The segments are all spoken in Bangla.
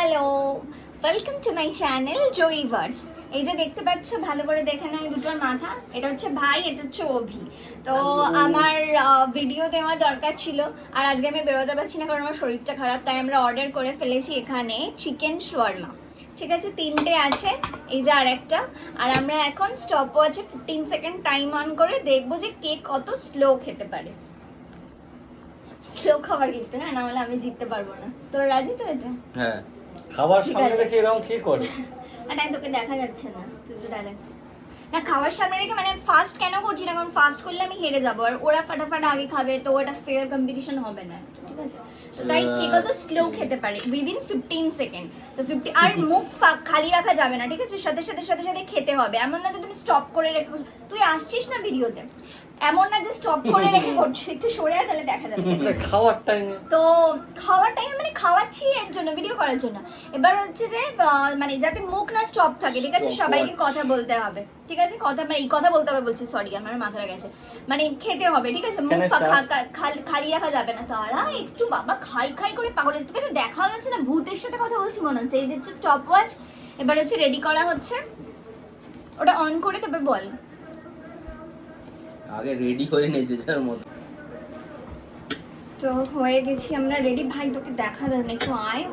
Hello, welcome to my channel Joyee verse. এই যে দেখতে পাচ্ছ ভালো করে দেখে নাও, এই দুটোর মাথা, এটা হচ্ছে ভাই, এটা হচ্ছে অভি। তো আমার ভিডিও দেওয়ার দরকার ছিল, আর আজকে আমি বেরোতে পারছি না কারণ আমার শরীরটা খারাপ, তাই আমরা অর্ডার করে ফেলেছি এখানে চিকেন শাওয়ারমা। ঠিক আছে, 3টে আছে, এই যে আরেকটা। আর আমরা এখন স্টপ ওয়াচে 15 সেকেন্ড টাইম অন করে দেখবো যে কে কত স্লো খেতে পারে। স্লো খাবার কিন্তু না, নাহলে আমি জিততে পারবো না। তোরা রাজি তো এতে? হ্যাঁ, খাবার সামনে রেখে এরকম কি করে? না, তোকে দেখা যাচ্ছে না, তুই তো ডায়লগ না। খাবার সামনে রেখে মানে ফাস্ট কেন করছি না, কারণ ফাস্ট করলে আমি হেরে যাবো, আর ওরা ফাটাফাট আগে খাবে, তো ওটা ফেয়ার কম্পিটিশন হবে না, ঠিক আছে? তো তাই কে কত স্লো খেতে পারে উইদিন 15 সেকেন্ড। তো 50, আর মুখ খালি রাখা যাবে না, ঠিক আছে? সাথে সাথে সাথে সাথে খেতে হবে। এমন না যে তুমি স্টপ করে রেখে, তুই আসছিস না ভিডিওতে, এমন না যে স্টপ করে রেখে করছিস, একটু সরে আয়, তাহলে দেখা যাবে। খাওয়ার টাইমে তো খাওয়ার টাইমে মানে খাওয়াচ্ছি এর জন্য, ভিডিও করার জন্য। এবার হচ্ছে যে মানে যাতে মুখ না স্টপ থাকে, ঠিক আছে? সবাইকে কথা বলতে হবে, ঠিক আছে? কথা মানে এই কথা বলতে হবে বলছি, সরি আমার মাথায় গেছে, মানে খেতে হবে, ঠিক আছে? মুখ খালি রাখা যাবে না। তারা একটু বাবা খাই খাই করে পাগলের, ঠিক আছে? দেখা যাচ্ছে না, ভূতের সাথে কথা বলছি মনে হচ্ছে। এই যে হচ্ছে স্টপ ওয়াচ, এবার হচ্ছে রেডি করা হচ্ছে, ওটা অন করে তারপর বল। আগে রেডি করে নে যে যার মতো। তো হয়ে গেছি আমরা রেডি। ভাই তোকে দেখা যায় না, একটু আয়।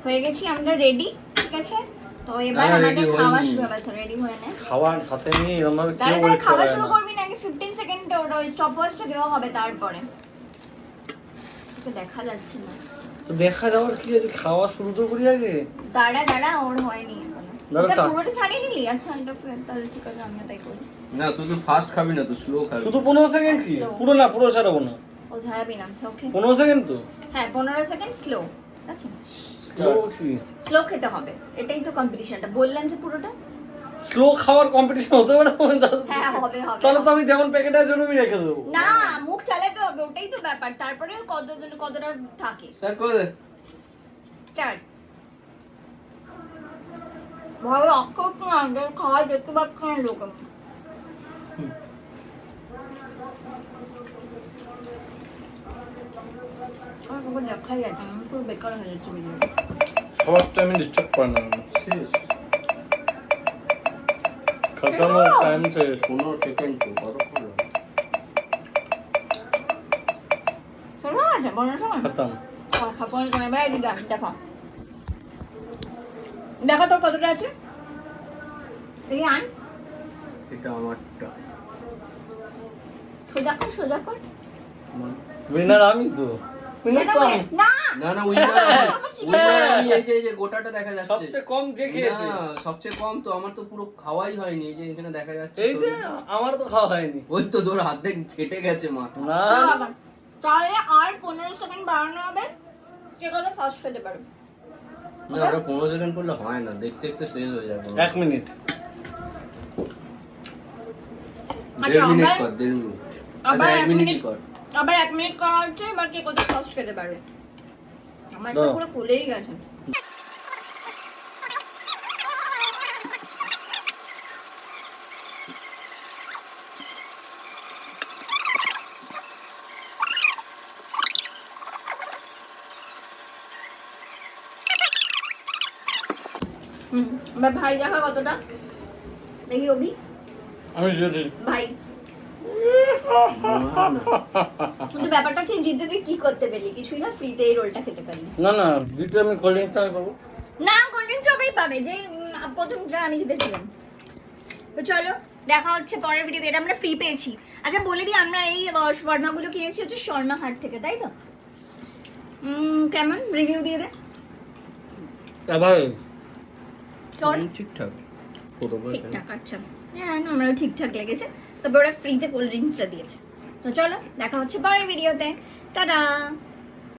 হয়ে গেছি আমরা রেডি, ঠিক আছে? তো এবার আমাদের খাওয়া শুরু হবে। রেডি হয়ে নে, খাবার হাতে নিয়ে এরকম ভাবে কেউ দাঁড়া ওয়েট খাওয়া করে শুরু না। করবি না, আগে 15 সেকেন্ড ওই স্টপ ওয়াচটা দেওয়া হবে, তারপরে তোকে দেখা যাচ্ছে না। তো দেখা যাওয়ার কি আছে, খাওয়া শুরু তো করি আগে। দাঁড়া ওর হয়নি এখনো। দাঁড়া, আচ্ছা পুরোটা ছাড়িয়ে নিলি? আচ্ছা তাহলে ঠিক আছে, আমিও তাই করি। না, তুই তো ফাস্ট খাবি না, তুই স্লো খাবি। শুধু 15 সেকেন্ড কি? পুরো না, পুরো ছাড়াবো না। ও ঝাড়াবি না, আচ্ছা ওকে। 15 সেকেন্ড তো? হ্যাঁ 15 সেকেন্ড স্লো, আচ্ছা স্লো কি? স্লো খেতে হবে, এটাই তো কম্পিটিশনটা। বললাম যে পুরোটা স্লো খাওয়ার কম্পিটিশন হতে পারে? হ্যাঁ হবে হবে। তাহলে তো আমি যেমন প্যাকেটে আছে ওরকমই রেখে দেবো। না, মুখ চালাতে হবে, ওটাই তো ব্যাপার। তারপরে কতটা থাকে। স্টার্ট করে দে। স্টার্ট। ভালো অক্ষর তো আগে খাওয়া দেখতে পাচ্ছি না লোক। আমার কোনো দেখাই যাচ্ছে না, পুরো বেকার হয়ে যাচ্ছে ভিডিও। খাবার টাইমে ডিস্টার্ব করে না। শেষ। খাতানোর টাইম শেষ। 15 সেকেন্ড তো কতক্ষণ লাগে? চলো আছে বলো তো। খাতাম। খাপন করে ভাই দিদা দেখো, দেখো তোর কতটা আছে, এই আন এটা আমারটা। সোজা কর। উইনার আমি তো। উইনার তো আমি। না না না, উইনার আমি। এই যে গোটাটা দেখা যাচ্ছে। সবচেয়ে কম যে খেয়েছে। না, সবচেয়ে কম তো আমার তো পুরো খাওয়াই হয়নি। এই যে এখানে দেখা যাচ্ছে। এই যে আমার তো খাওয়া হয়নি। ওই তো তোর হাত থেকে ছেটে গেছে মাথা। না তাহলে আর 15 সেকেন্ড বাড়ানো হবে, কে কত ফাস্ট খেতে পারবে। না, ওটা 15 সেকেন্ড করলে হয় না, দেখতে দেখতে শেষ হয়ে যাবে। 1 মিনিট। 1.5 মিনিট কর, 1.5 মিনিট। আচ্ছা 1 মিনিটই কর। আবার 1 মিনিট করা হচ্ছে, এবার কে কত ফাস্ট খেতে পারবে। আমার তো পুরো খুলেই গেছে। এবার ভাই দেখা কতটা দেখি। অভি আমি যদি ভাই কিন্তু ব্যাপারটা হচ্ছে জিততে তুই কি করতে পেলি? কিছুই না, ফ্রিতে এই রোলটা খেতে পারলি। না না, দিতে আমি কোল্ড ড্রিঙ্কস আমি পাবো না, কোল্ড ড্রিঙ্কস সবাই পাবে, যে প্রথমটা আমি জিতেছিলাম। তো চলো দেখা হচ্ছে পরের ভিডিওতে। এটা আমরা ফ্রি পেয়েছি। আচ্ছা বলে দিই, আমরা এই শর্মাগুলো কিনেছি হচ্ছে শর্মা হাট থেকে, তাই তো? কেমন রিভিউ দিয়ে দে ভাই। তোর ঠিকঠাক। ঠিকঠাক, আচ্ছা হ্যাঁ আমরাও ঠিকঠাক লেগেছে। তবে ওরা ফ্রিতে কোল্ড ড্রিঙ্কসটা দিয়েছে। তো চলো দেখা হচ্ছে পরের ভিডিওতে, টাটা।